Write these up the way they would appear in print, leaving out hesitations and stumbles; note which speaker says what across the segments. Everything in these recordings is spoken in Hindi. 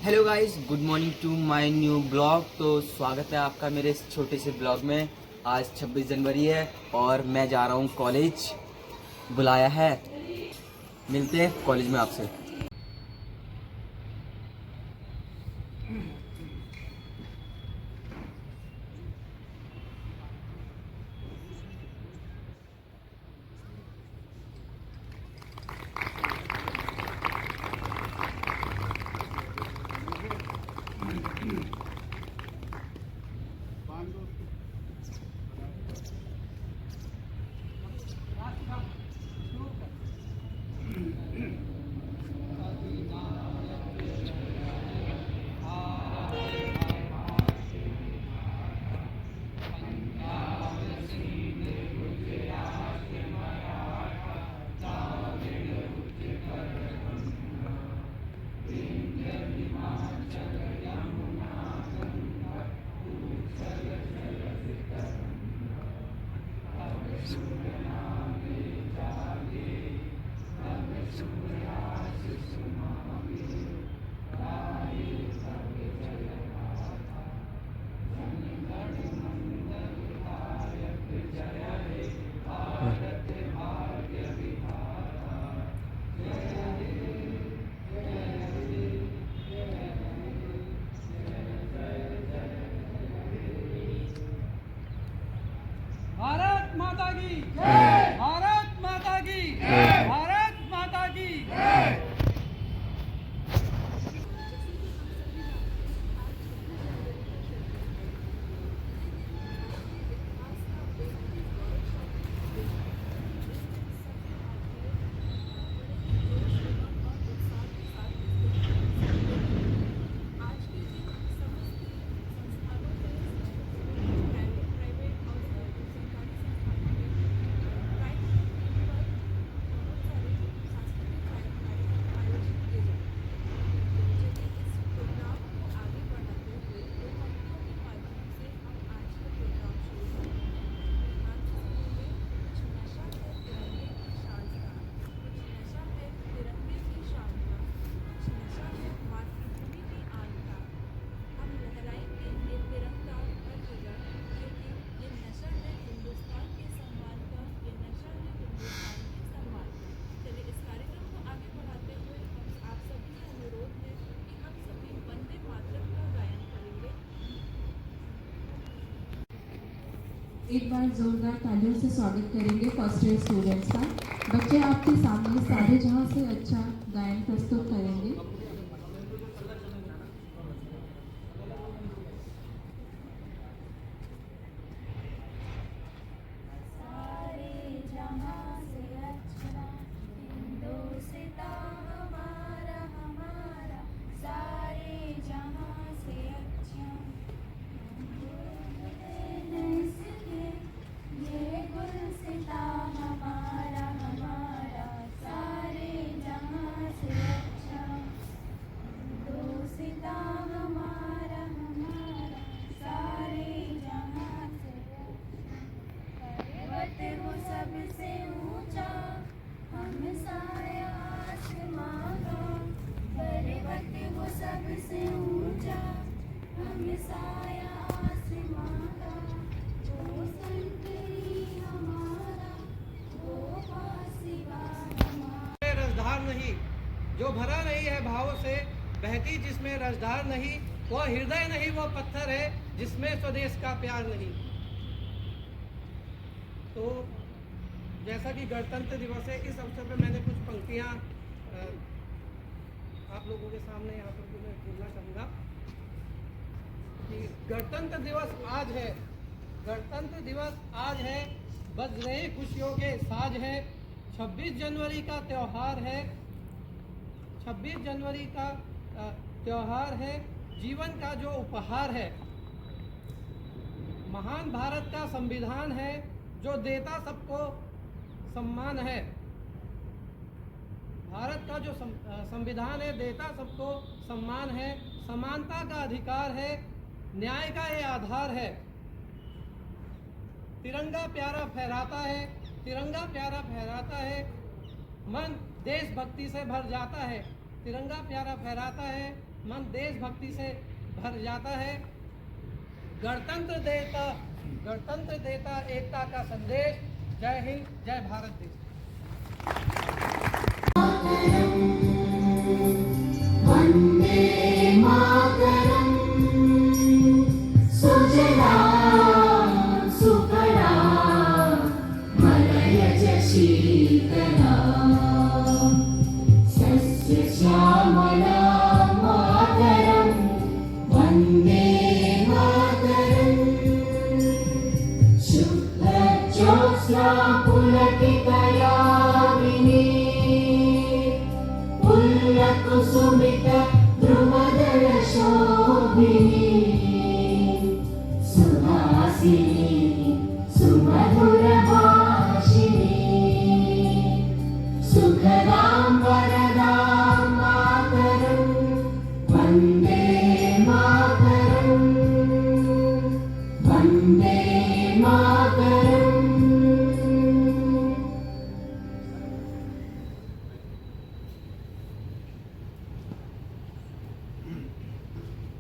Speaker 1: Hello guys, good morning to my new blog. तो स्वागत है आपका मेरे इस छोटे से ब्लॉग में। आज 26 जनवरी है और मैं जा रहा हूँ कॉलेज। बुलाया है, मिलते हैं कॉलेज में आपसे।
Speaker 2: भारत माता की जय। भारत माता की जय। भारत माता की जय।
Speaker 3: एक बार जोरदार तालियों से स्वागत करेंगे फर्स्ट ईयर स्टूडेंट्स का। बच्चे आपके सामने सारे जहां से अच्छा गायन प्रस्तुत करेंगे।
Speaker 2: रसधार नहीं जो भरा नहीं है भावों से, बहती जिसमें रसधार नहीं, वो हृदय नहीं वो पत्थर है जिसमें स्वदेश का प्यार नहीं। तो जैसा कि गणतंत्र दिवस है, इस अवसर पर मैंने कुछ पंक्तियां आप लोगों के सामने यहाँ पर मैं बोलना चाहूँगा कि गणतंत्र दिवस आज है, गणतंत्र दिवस आज है, बज रहे खुशियों के साज है। 26 जनवरी का त्यौहार है, 26 जनवरी का त्यौहार है, जीवन का जो उपहार है। महान भारत का संविधान है जो देता सबको सम्मान है। भारत का जो संविधान है देता सबको सम्मान है, समानता का अधिकार है, न्याय का ये आधार है। तिरंगा प्यारा फहराता है, तिरंगा प्यारा फहराता है, मन देशभक्ति से भर जाता है। तिरंगा प्यारा फहराता है, मन देशभक्ति से भर जाता है। गणतंत्र देता एकता का संदेश। जय हिंद, जय भारत देश।
Speaker 4: वन्दे मातरम् सुजला सुफला मलयज शीतला सस्यश्यामला मातरम् वन्दे मातरम् शुभ्रज्योत्स्ना पुलकितयामिनी पुल्लकुसुमित द्रुमदल शोभिनी सुहासिनी सुमधुर भाषिणी सुखदां वरदां मातरं वन्दे मातरं वन्दे मातरम्।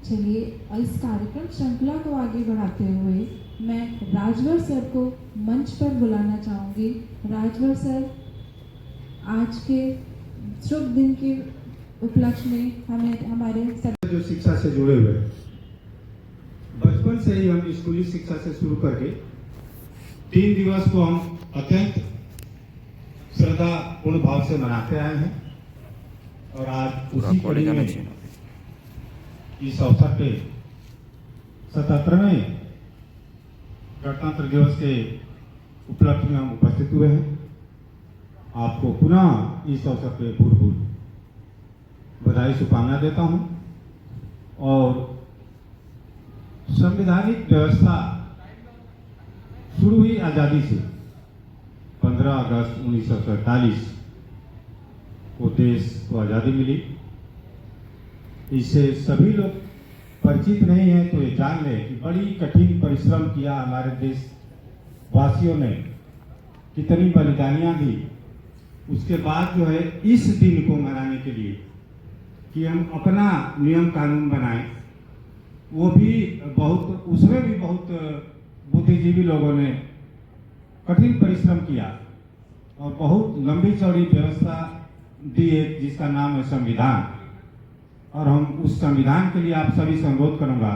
Speaker 3: चलिए इस कार्यक्रम श्रृंखला को आगे बढ़ाते हुए मैं राजवर सर को मंच पर बुलाना चाहूँगी। राजवर सर आज के शुभ दिन के उपलक्ष्य में हमें हमारे
Speaker 5: जो शिक्षा से जुड़े हुए हैं, बचपन से ही हम स्कूली शिक्षा से शुरू करके 3 दिवस को हम अत्यंत श्रद्धा पूर्ण भाव से मनाते आए हैं और आज उसी कड़ी में इस अवसर पे 77वें गणतंत्र दिवस के उपलक्ष्य में हम उपस्थित हुए हैं। आपको पुनः इस अवसर पे भूल बधाई शुभकामना देता हूं और संवैधानिक व्यवस्था शुरू हुई आज़ादी से 15 अगस्त 1947 को देश को आज़ादी मिली। इससे सभी लोग परिचित नहीं है तो ये जान ले कि बड़ी कठिन परिश्रम किया हमारे देश वासियों ने, कितनी बलिदानियां दी। उसके बाद जो है इस दिन को मनाने के लिए कि हम अपना नियम कानून बनाएं, वो भी बहुत, उसमें भी बहुत बुद्धिजीवी लोगों ने कठिन परिश्रम किया और बहुत लंबी चौड़ी व्यवस्था दी है जिसका नाम है संविधान। और हम उस संविधान के लिए आप सभी से अनुरोध करूंगा,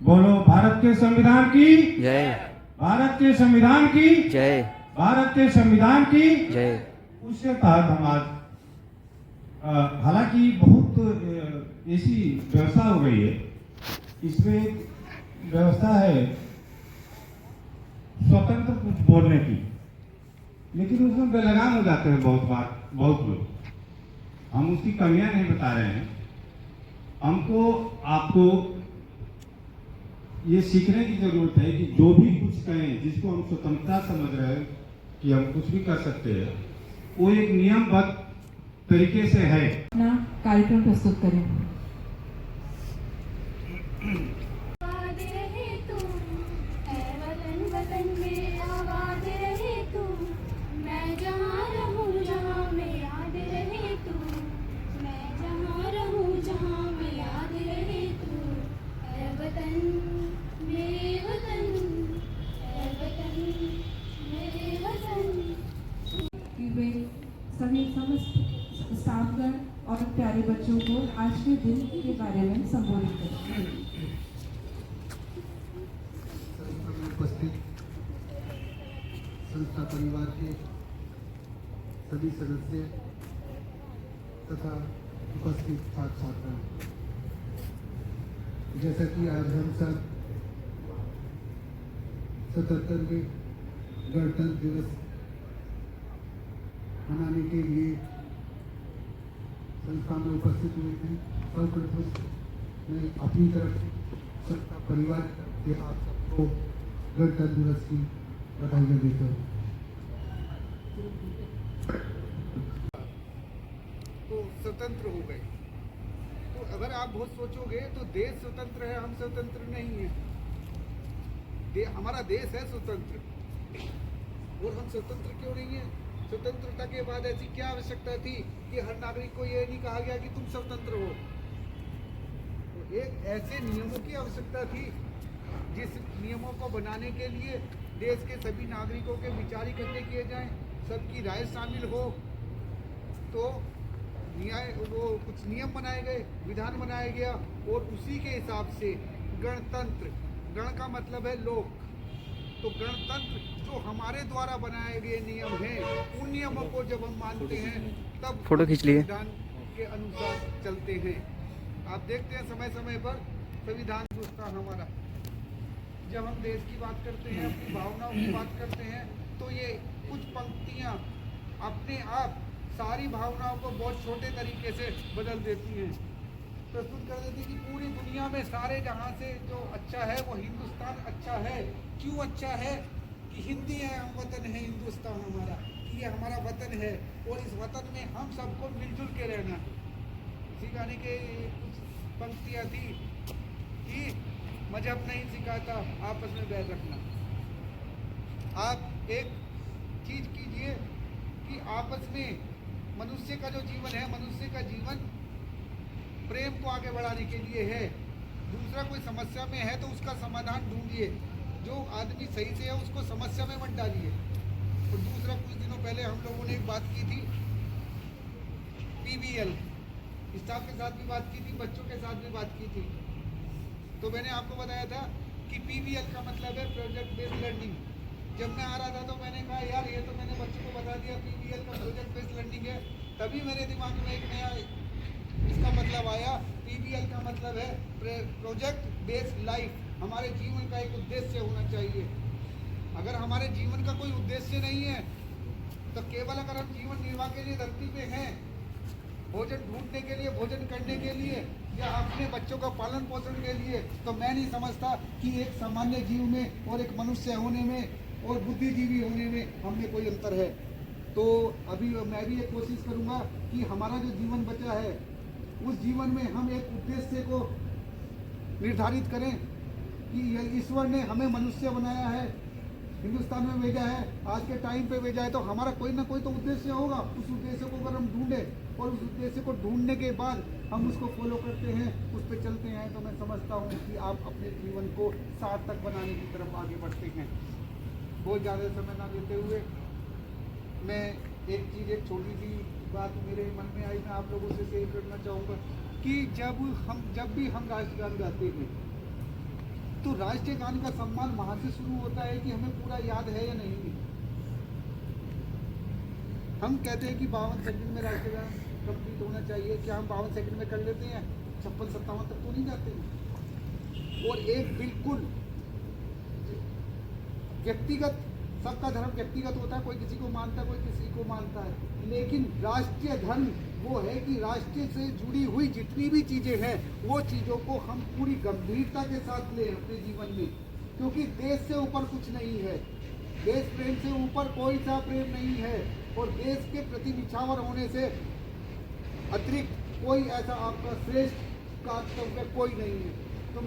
Speaker 5: बोलो भारत के संविधान की
Speaker 1: जय,
Speaker 5: भारत के संविधान की
Speaker 1: जय,
Speaker 5: भारत के संविधान की
Speaker 1: जय।
Speaker 5: उसके तहत हम आज हालांकि बहुत ऐसी व्यवस्था हो गई है, इसमें व्यवस्था है स्वतंत्र कुछ बोलने की, लेकिन उसमें बेलगाम हो जाते हैं बहुत लोग। हम उसकी कमियां नहीं बता रहे हैं। हमको आपको ये सीखने की जरूरत है कि जो भी कुछ कहें, जिसको हम स्वतंत्रता समझ रहे हैं कि हम कुछ भी कर सकते हैं, वो एक नियमबद्ध तरीके से है।
Speaker 3: अपना कार्यक्रम प्रस्तुत करें।
Speaker 4: आबाद रहे तू, है वतन वतन में आबाद रहे तू, मैं जहाँ रहूँ जहाँ में याद रहे तू, मैं जहाँ रहूँ जहाँ में याद रहे तू, है वतन मेरे वतन, है वतन मेरे वतन।
Speaker 3: कि वे सभी समस्त स्टाफगण और प्यारे बच्चों को आज के दिन के बारे में संबोधित करें।
Speaker 6: उपस्थित संस्था परिवार के सभी सदस्य तथा उपस्थित छात्र छात्राएं, जैसा कि आज हम सब 77वें गणतंत्र दिवस मनाने के लिए संस्था में उपस्थित हुए थे, सर्वप्रथम मैं अपनी तरफ से संस्था परिवार की तरफ से आप सबको गणतंत्र दिवस की बधाइयाँ देता हूँ। तो स्वतंत्र हो गए, तो अगर आप बहुत सोचोगे तो देश स्वतंत्र है, हम स्वतंत्र नहीं है। हमारा देश है स्वतंत्र, और हम स्वतंत्र क्यों नहीं है? स्वतंत्रता के बाद ऐसी क्या आवश्यकता थी कि हर नागरिक को ये नहीं कहा गया कि तुम स्वतंत्र हो? ऐसे नियमों की आवश्यकता थी जिस नियमों को बनाने के लिए देश के सभी नागरिकों के विचार इकट्ठे किए जाएं, सबकी राय शामिल हो, तो न्याय वो कुछ नियम बनाए गए, विधान बनाया गया और उसी के हिसाब से गणतंत्र, गण का मतलब है लोक, तो गणतंत्र जो हमारे द्वारा बनाए गए नियम हैं, उन नियमों को जब हम मानते हैं तब
Speaker 1: फोटो खींच लिए।
Speaker 6: संविधान के अनुसार चलते हैं। आप देखते हैं समय समय पर संविधान दूसरा हमारा, जब हम देश की बात करते हैं, अपनी भावनाओं की बात करते हैं, तो ये कुछ पंक्तियाँ अपने आप सारी भावनाओं को बहुत छोटे तरीके से बदल देती हैं, प्रस्तुत कर देती है कि पूरी दुनिया में सारे जहाँ से जो अच्छा है वो हिंदुस्तान अच्छा है। क्यों अच्छा है? कि हिंदी है, हम वतन है हिंदुस्तान हमारा, कि ये हमारा वतन है और इस वतन में हम सबको मिलजुल के रहना है। इसी गाने के कुछ पंक्तियाँ थी कि मजहब नहीं सिखाता आपस में बैर रखना। आप एक चीज कीजिए कि आपस में मनुष्य का जो जीवन है, मनुष्य का जीवन प्रेम को आगे बढ़ाने के लिए है। दूसरा कोई समस्या में है तो उसका समाधान ढूंढिए, जो आदमी सही से है उसको समस्या में मत डालिए। और दूसरा, कुछ दिनों पहले हम लोगों ने एक बात की थी PBL, स्टाफ के साथ भी बात की थी, बच्चों के साथ भी बात की थी। तो मैंने आपको बताया था कि PBL का मतलब है प्रोजेक्ट बेस्ड लर्निंग। जब मैं आ रहा था तो मैंने कहा यार ये तो मैंने बच्चों को बता दिया PBL का प्रोजेक्ट बेस्ड लर्निंग है, तभी मेरे दिमाग में एक नया इसका मतलब आया। PBL का मतलब है प्रोजेक्ट बेस्ड लाइफ, हमारे जीवन का एक उद्देश्य होना चाहिए। अगर हमारे जीवन का कोई उद्देश्य नहीं है तो केवल अगर हम जीवन निर्वाह के लिए धरती पे हैं, भोजन ढूंढने के लिए, भोजन करने के लिए या अपने बच्चों का पालन पोषण के लिए, तो मैं नहीं समझता कि एक सामान्य जीव में और एक मनुष्य होने में और बुद्धिजीवी होने में हमें कोई अंतर है। तो अभी मैं भी एक कोशिश करूंगा कि हमारा जो जीवन बचा है उस जीवन में हम एक उद्देश्य को निर्धारित करें कि ईश्वर ने हमें मनुष्य बनाया है, हिंदुस्तान में भेजा है, आज के टाइम पे भेजा है, तो हमारा कोई ना कोई तो उद्देश्य होगा। उस उद्देश्य को अगर हम ढूंढें और उस उद्देश्य को ढूंढने के बाद हम उसको फॉलो करते हैं, उस पर चलते हैं, तो मैं समझता हूँ कि आप अपने जीवन को सार्थक बनाने की तरफ आगे बढ़ते हैं। बहुत ज़्यादा समय ना देते हुए मैं एक चीज़, एक छोटी सी बात मेरे मन में आई, मैं आप लोगों से शेयर करना चाहूँगा कि जब भी हम राष्ट्रगान गाते हैं तो राष्ट्रीय गान का सम्मान वहाँ से शुरू होता है कि हमें पूरा याद है या नहीं। हम कहते हैं कि 52 सेकंड में राष्ट्रीय गान कंप्लीट होना चाहिए, क्या हम 52 सेकंड में कर लेते हैं? 56-57 तक तो नहीं जाते हैं। और एक बिल्कुल व्यक्तिगत, सबका धर्म व्यक्तिगत होता है, कोई किसी को मानता है, कोई किसी को मानता है, लेकिन राष्ट्रीय धर्म वो है कि राष्ट्र से जुड़ी हुई जितनी भी चीज़ें हैं वो चीज़ों को हम पूरी गंभीरता के साथ लें अपने जीवन में, क्योंकि देश से ऊपर कुछ नहीं है, देश प्रेम से ऊपर कोई सा प्रेम नहीं है, और देश के प्रति निछावर होने से अतिरिक्त कोई ऐसा आपका श्रेष्ठ कर्तव्य कोई नहीं है। तो